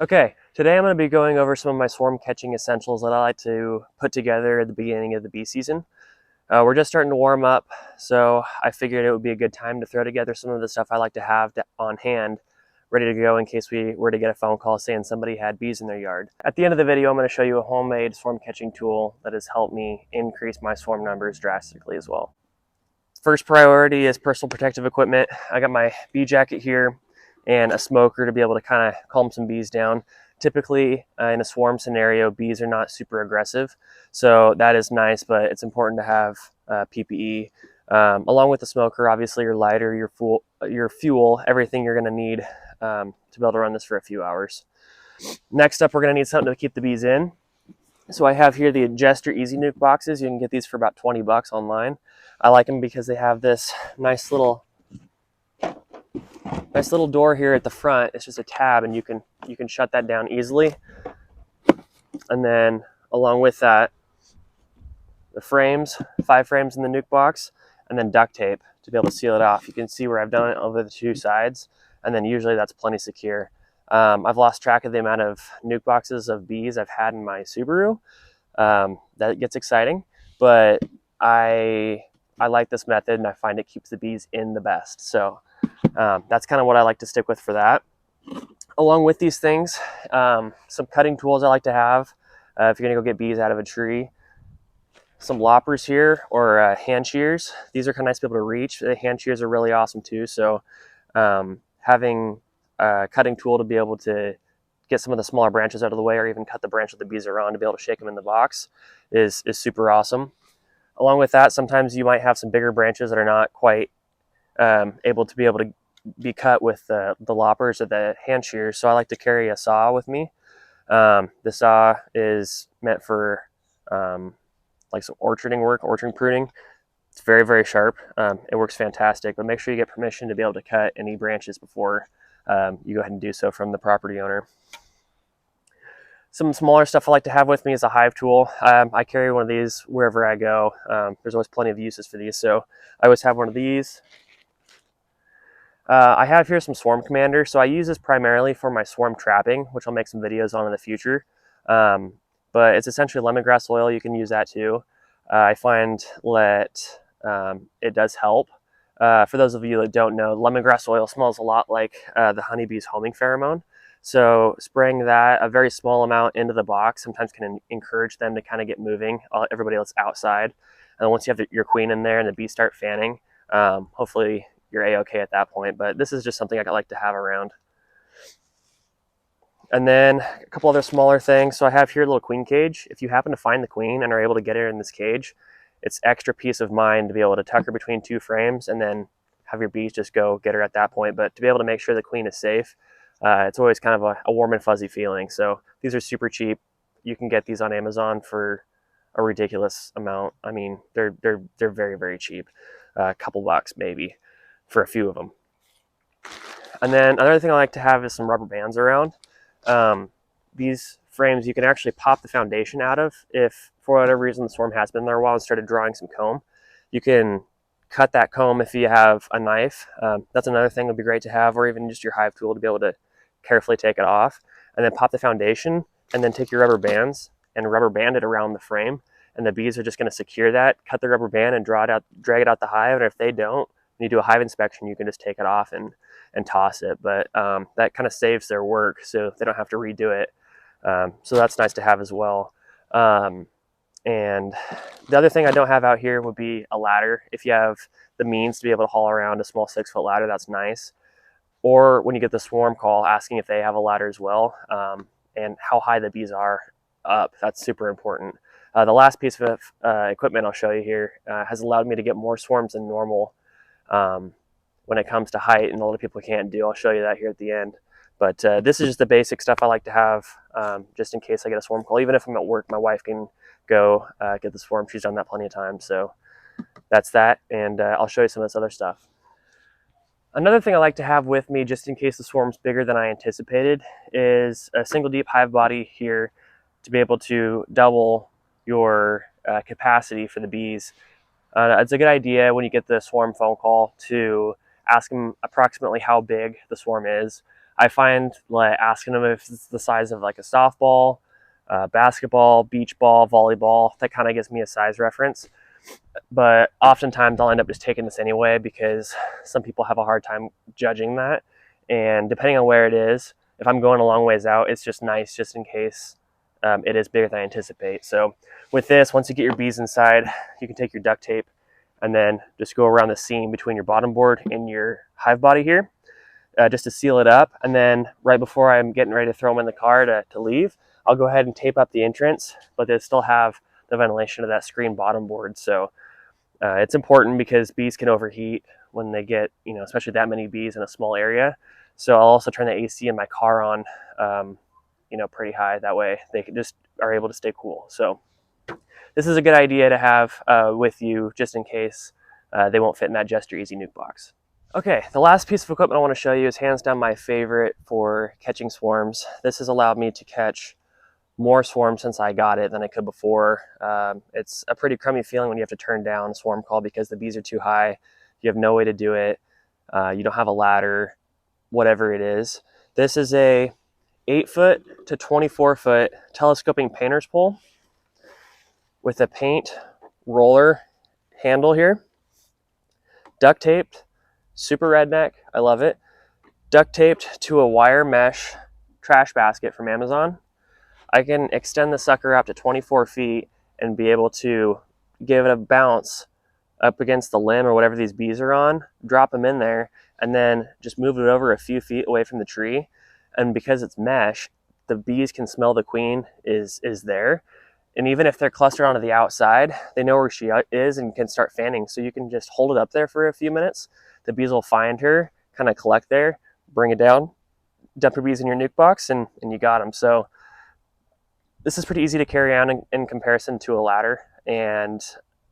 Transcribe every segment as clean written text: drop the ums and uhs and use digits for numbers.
Okay, today I'm going to be going over some of my swarm catching essentials that I like to put together at the beginning of the bee season. We're just starting to warm up, so I figured it would be a good time to throw together some of the stuff I like to have on hand, ready to go in case we were to get a phone call saying somebody had bees in their yard. At the end of the video, I'm going to show you a homemade swarm catching tool that has helped me increase my swarm numbers drastically as well. First priority is personal protective equipment. I got my bee jacket here and a smoker to be able to kind of calm some bees down. Typically, in a swarm scenario, bees are not super aggressive, so that is nice, but it's important to have PPE. Along with the smoker, obviously your lighter, your fuel, everything you're gonna need to be able to run this for a few hours. Next up, we're gonna need something to keep the bees in. So I have here the Jester Easy Nuke boxes. You can get these for about 20 bucks online. I like them because they have this nice little door here at the front. It's just a tab, and you can shut that down easily. And then along with that, the frames, 5 frames in the nuke box, and then duct tape to be able to seal it off. You can see where I've done it over the 2 sides, and then usually that's plenty secure. I've lost track of the amount of nuke boxes of bees I've had in my Subaru. That gets exciting, but I like this method, and I find it keeps the bees in the best. So that's kind of what I like to stick with for that. Along with these things, some cutting tools I like to have if you're gonna go get bees out of a tree. Some loppers here, or hand shears. These are kind of nice to be able to reach. The hand shears are really awesome too. So having a cutting tool to be able to get some of the smaller branches out of the way, or even cut the branch that the bees are on to be able to shake them in the box is super awesome. Along with that, sometimes you might have some bigger branches that are not quite able to be cut with the loppers or the hand shears. So I like to carry a saw with me. The saw is meant for like some orcharding work, orchard pruning. It's very, very sharp. It works fantastic, but make sure you get permission to be able to cut any branches before you go ahead and do so from the property owner. Some smaller stuff I like to have with me is a hive tool. I carry one of these wherever I go. There's always plenty of uses for these, so I always have one of these. I have here some Swarm Commander, so I use this primarily for my swarm trapping, which I'll make some videos on in the future. But it's essentially lemongrass oil. You can use that too. I find that it does help. For those of you that don't know, lemongrass oil smells a lot like the honeybee's homing pheromone. So spraying that, a very small amount, into the box sometimes can encourage them to kind of get moving, everybody else outside. And once you have your queen in there and the bees start fanning, hopefully you're a-okay at that point. But this is just something I like to have around. And then a couple other smaller things. So I have here a little queen cage. If you happen to find the queen and are able to get her in this cage, it's extra peace of mind to be able to tuck her between 2 frames and then have your bees just go get her at that point. But to be able to make sure the queen is safe, it's always kind of a warm and fuzzy feeling. So these are super cheap. You can get these on Amazon for a ridiculous amount. I mean, they're very, very cheap. A couple bucks maybe for a few of them. And then another thing I like to have is some rubber bands around. These frames you can actually pop the foundation out of. If for whatever reason the swarm has been there a while and started drawing some comb, you can cut that comb if you have a knife. That's another thing that would be great to have, or even just your hive tool to be able to carefully take it off, and then pop the foundation, and then take your rubber bands and rubber band it around the frame, and the bees are just going to secure that, cut the rubber band and drag it out the hive. And if they don't, when you do a hive inspection, you can just take it off and toss it. But that kind of saves their work, so they don't have to redo it. So that's nice to have as well. And the other thing I don't have out here would be a ladder. If you have the means to be able to haul around a small 6-foot ladder, that's nice. Or when you get the swarm call, asking if they have a ladder as well, and how high the bees are up. That's super important. The last piece of equipment I'll show you here has allowed me to get more swarms than normal when it comes to height, and a lot of people can't do. I'll show you that here at the end. But this is just the basic stuff I like to have just in case I get a swarm call. Even if I'm at work, my wife can go get the swarm. She's done that plenty of times. So that's that, and I'll show you some of this other stuff. Another thing I like to have with me, just in case the swarm's bigger than I anticipated, is a single deep hive body here to be able to double your capacity for the bees. It's a good idea when you get the swarm phone call to ask them approximately how big the swarm is. I find like asking them if it's the size of like a softball, basketball, beach ball, volleyball, that kind of gives me a size reference. But oftentimes I'll end up just taking this anyway because some people have a hard time judging that. And depending on where it is, if I'm going a long ways out, it's just nice just in case it is bigger than I anticipate. So with this, once you get your bees inside, you can take your duct tape and then just go around the seam between your bottom board and your hive body here, just to seal it up. And then right before I'm getting ready to throw them in the car to leave, I'll go ahead and tape up the entrance, but they still have the ventilation of that screen bottom board. So it's important because bees can overheat when they get, especially that many bees in a small area. So I'll also turn the AC in my car on, pretty high. That way they just are able to stay cool. So this is a good idea to have with you just in case they won't fit in that Just Your Easy nuke box. Okay, the last piece of equipment I want to show you is hands down my favorite for catching swarms. This has allowed me to catch more swarms since I got it than I could before. It's a pretty crummy feeling when you have to turn down a swarm call because the bees are too high. You have no way to do it. You don't have a ladder, whatever it is. This is a 8-foot to 24-foot telescoping painter's pole with a paint roller handle here, duct taped, super redneck, I love it, duct taped to a wire mesh trash basket from Amazon. I can extend the sucker up to 24 feet and be able to give it a bounce up against the limb or whatever these bees are on, drop them in there, and then just move it over a few feet away from the tree. And because it's mesh, the bees can smell the queen is there. And even if they're clustered onto the outside, they know where she is and can start fanning. So you can just hold it up there for a few minutes. The bees will find her, kind of collect there, bring it down, dump your bees in your nuke box, and you got them. So this is pretty easy to carry on in comparison to a ladder, and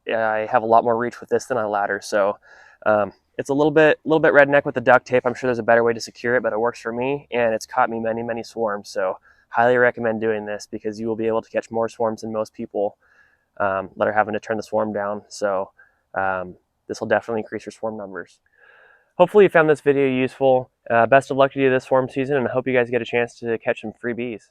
I have a lot more reach with this than a ladder. So it's a little bit redneck with the duct tape. I'm sure there's a better way to secure it, but it works for me, and it's caught me many swarms. So highly recommend doing this because you will be able to catch more swarms than most people that are having to turn the swarm down. So this will definitely increase your swarm numbers. Hopefully you found this video useful. Best of luck to you this swarm season, and I hope you guys get a chance to catch some free bees.